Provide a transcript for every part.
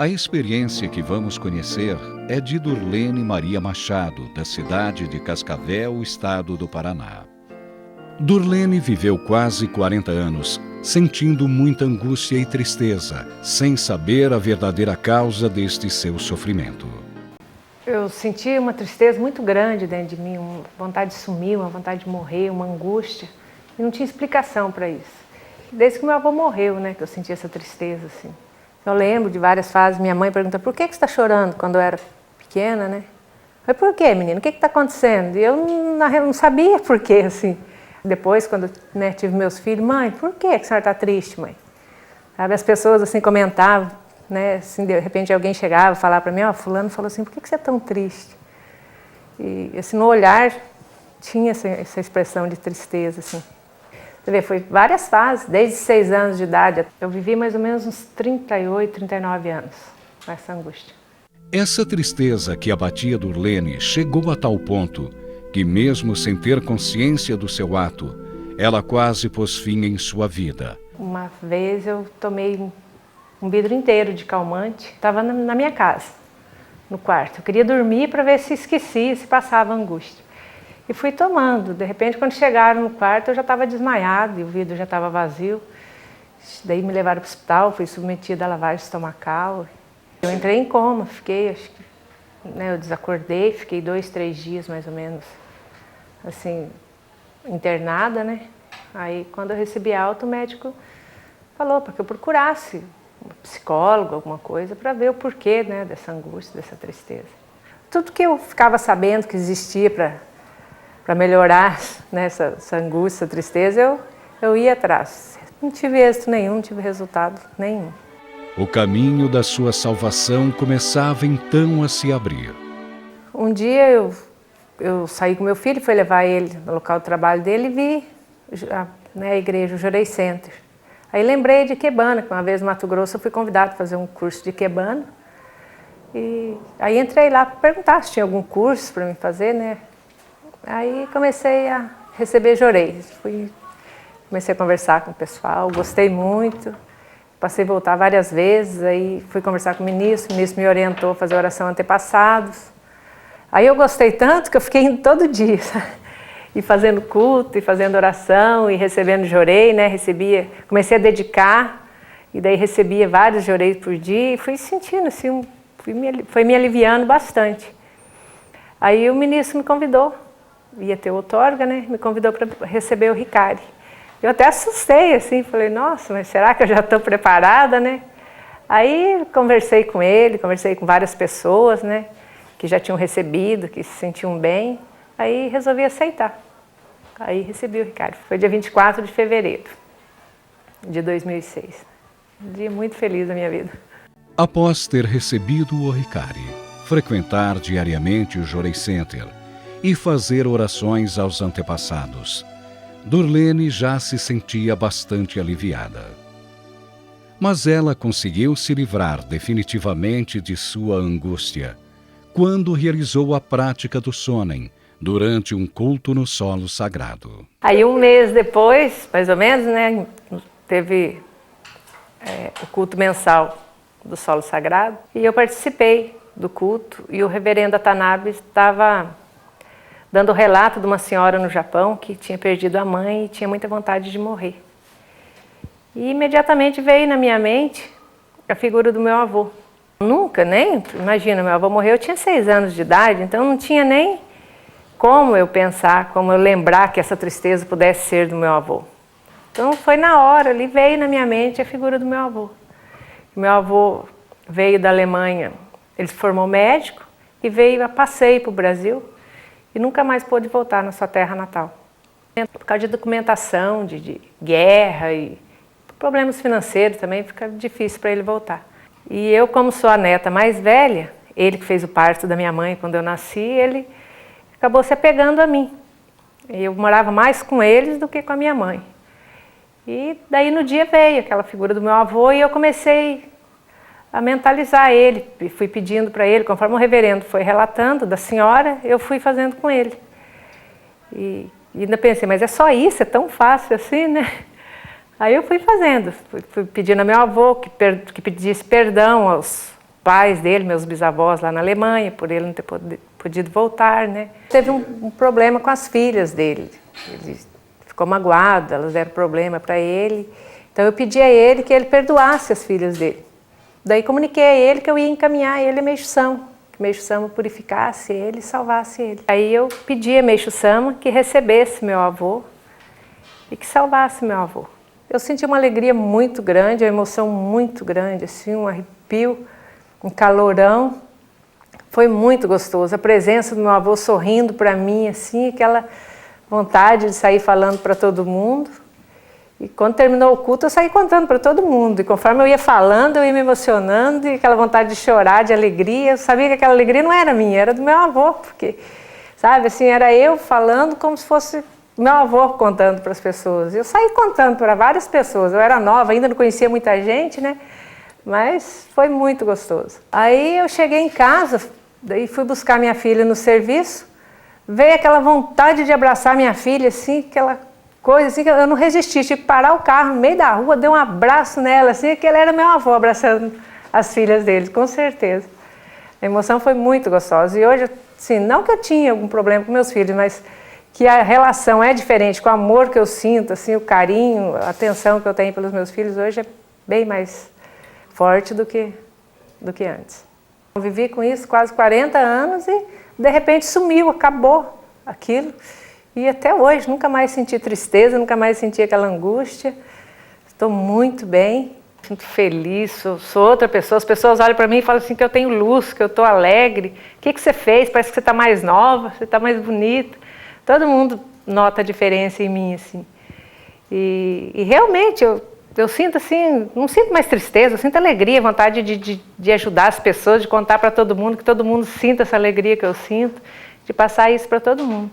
A experiência que vamos conhecer é de Durlene Maria Machado, da cidade de Cascavel, estado do Paraná. Durlene viveu quase 40 anos, sentindo muita angústia e tristeza, sem saber a verdadeira causa deste seu sofrimento. Eu senti uma tristeza muito grande dentro de mim, uma vontade de sumir, uma vontade de morrer, uma angústia. E não tinha explicação para isso. Desde que meu avô morreu, né, que eu senti essa tristeza, assim. Eu lembro de várias fases, minha mãe pergunta, por que você está chorando quando eu era pequena, né? Eu falei, por quê, menina? O que está acontecendo? E eu não sabia por quê, assim. Depois, quando tive meus filhos, mãe, por que a senhora está triste, mãe? Sabe, as pessoas assim comentavam, né, assim, de repente alguém chegava e falava para mim, fulano falou assim, por que você é tão triste? E assim, no olhar tinha essa expressão de tristeza, assim. Você vê, foi várias fases, desde 6 anos de idade, eu vivi mais ou menos uns 38, 39 anos com essa angústia. Essa tristeza que abatia Durlene chegou a tal ponto que, mesmo sem ter consciência do seu ato, ela quase pôs fim em sua vida. Uma vez eu tomei um vidro inteiro de calmante, estava na minha casa, no quarto. Eu queria dormir para ver se esquecia, se passava a angústia. E fui tomando. De repente, quando chegaram no quarto, eu já estava desmaiada e o vidro já estava vazio. Daí me levaram para o hospital, fui submetida à lavagem estomacal. Eu entrei em coma, fiquei, acho que, eu desacordei, fiquei 2, 3 dias mais ou menos, assim, internada, né? Aí, quando eu recebi alta, o médico falou para que eu procurasse um psicólogo, alguma coisa, para ver o porquê, né, dessa angústia, dessa tristeza. Tudo que eu ficava sabendo que existia para melhorar, né, essa angústia, essa tristeza, eu ia atrás. Não tive êxito nenhum, não tive resultado nenhum. O caminho da sua salvação começava então a se abrir. Um dia eu saí com meu filho, fui levar ele no local de trabalho dele e vi a igreja, o Jorei Center. Aí lembrei de Ikebana, que uma vez no Mato Grosso eu fui convidado a fazer um curso de Ikebana. E aí entrei lá para perguntar se tinha algum curso para mim fazer, né? Aí comecei a receber Jorei. Comecei a conversar com o pessoal, gostei muito. Passei a voltar várias vezes, aí fui conversar com o ministro me orientou a fazer oração antepassados. Aí eu gostei tanto que eu fiquei indo todo dia, sabe? E fazendo culto, e fazendo oração, e recebendo jorei, né? Comecei a dedicar, e daí recebia vários joreis por dia, e fui sentindo assim, foi me aliviando bastante. Aí o ministro me convidou, ia ter outorga, né? Me convidou para receber o Ricari. Eu até assustei, assim, falei, nossa, mas será que eu já estou preparada, né? Aí conversei com ele, conversei com várias pessoas, né? Que já tinham recebido, que se sentiam bem. Aí resolvi aceitar. Aí recebi o Ricari. Foi dia 24 de fevereiro de 2006. Um dia muito feliz da minha vida. Após ter recebido o Ricari, frequentar diariamente o Jorei Center e fazer orações aos antepassados, Durlene já se sentia bastante aliviada. Mas ela conseguiu se livrar definitivamente de sua angústia quando realizou a prática do Sonen durante um culto no solo sagrado. Aí um mês depois, mais ou menos, né, teve o culto mensal do solo sagrado e eu participei do culto e o reverendo Atanabe estava dando o relato de uma senhora no Japão que tinha perdido a mãe e tinha muita vontade de morrer. E imediatamente veio na minha mente a figura do meu avô. Nunca, imagina, meu avô morreu, eu tinha 6 anos de idade, então não tinha nem como eu pensar, como eu lembrar que essa tristeza pudesse ser do meu avô. Então foi na hora, ali veio na minha mente a figura do meu avô. Meu avô veio da Alemanha, ele se formou médico e veio a passeio para o Brasil e nunca mais pôde voltar na sua terra natal. Por causa de documentação, de guerra e problemas financeiros também, fica difícil para ele voltar. E eu, como sou a neta mais velha, ele que fez o parto da minha mãe quando eu nasci, ele acabou se apegando a mim. Eu morava mais com eles do que com a minha mãe. E daí no dia veio aquela figura do meu avô e eu comecei a mentalizar ele, fui pedindo para ele, conforme o reverendo foi relatando da senhora, eu fui fazendo com ele. E ainda pensei, mas é só isso, é tão fácil assim, né? Aí eu fui fazendo, fui pedindo ao meu avô que pedisse perdão pais dele, meus bisavós lá na Alemanha, por ele não ter podido voltar, né? Teve um problema com as filhas dele. Ele ficou magoado, elas deram problema para ele. Então eu pedi a ele que ele perdoasse as filhas dele. Daí comuniquei a ele que eu ia encaminhar ele a Meixo Sama, que Meixo Sama purificasse ele e salvasse ele. Aí eu pedi a Meixo Sama que recebesse meu avô e que salvasse meu avô. Eu senti uma alegria muito grande, uma emoção muito grande, assim, um arrepio, um calorão. Foi muito gostoso. A presença do meu avô sorrindo para mim, assim, aquela vontade de sair falando para todo mundo. E quando terminou o culto, eu saí contando para todo mundo. E conforme eu ia falando, eu ia me emocionando, e aquela vontade de chorar, de alegria. Eu sabia que aquela alegria não era minha, era do meu avô, porque, sabe, assim, era eu falando como se fosse meu avô contando para as pessoas. Eu saí contando para várias pessoas. Eu era nova, ainda não conhecia muita gente, né? Mas foi muito gostoso. Aí eu cheguei em casa, daí fui buscar minha filha no serviço, veio aquela vontade de abraçar minha filha, assim, aquela coisa assim, que eu não resisti, tive que parar o carro no meio da rua, dei um abraço nela, assim, que ele era meu avô abraçando as filhas dele, com certeza. A emoção foi muito gostosa. E hoje, assim, não que eu tinha algum problema com meus filhos, mas que a relação é diferente, com o amor que eu sinto, assim, o carinho, a atenção que eu tenho pelos meus filhos hoje é bem mais forte do que antes. Eu vivi com isso quase 40 anos e de repente sumiu, acabou aquilo. E até hoje nunca mais senti tristeza, nunca mais senti aquela angústia. Estou muito bem, sinto feliz, sou outra pessoa. As pessoas olham para mim e falam assim que eu tenho luz, que eu estou alegre. O que você fez? Parece que você está mais nova, você está mais bonita. Todo mundo nota a diferença em mim, assim. E realmente eu sinto assim, não sinto mais tristeza, eu sinto alegria, vontade de ajudar as pessoas, de contar para todo mundo, que todo mundo sinta essa alegria que eu sinto, de passar isso para todo mundo.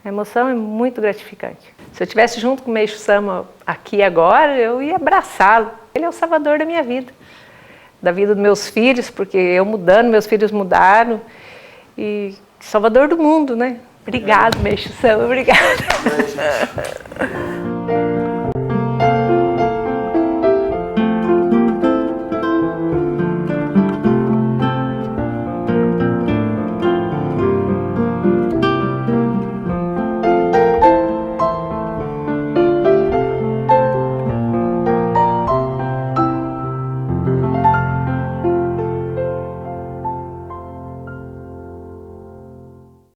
A emoção é muito gratificante. Se eu estivesse junto com o Meixo Sama aqui agora, eu ia abraçá-lo. Ele é o salvador da minha vida, da vida dos meus filhos, porque eu mudando, meus filhos mudaram, e salvador do mundo, né? Obrigado, Meixo Sama, obrigada.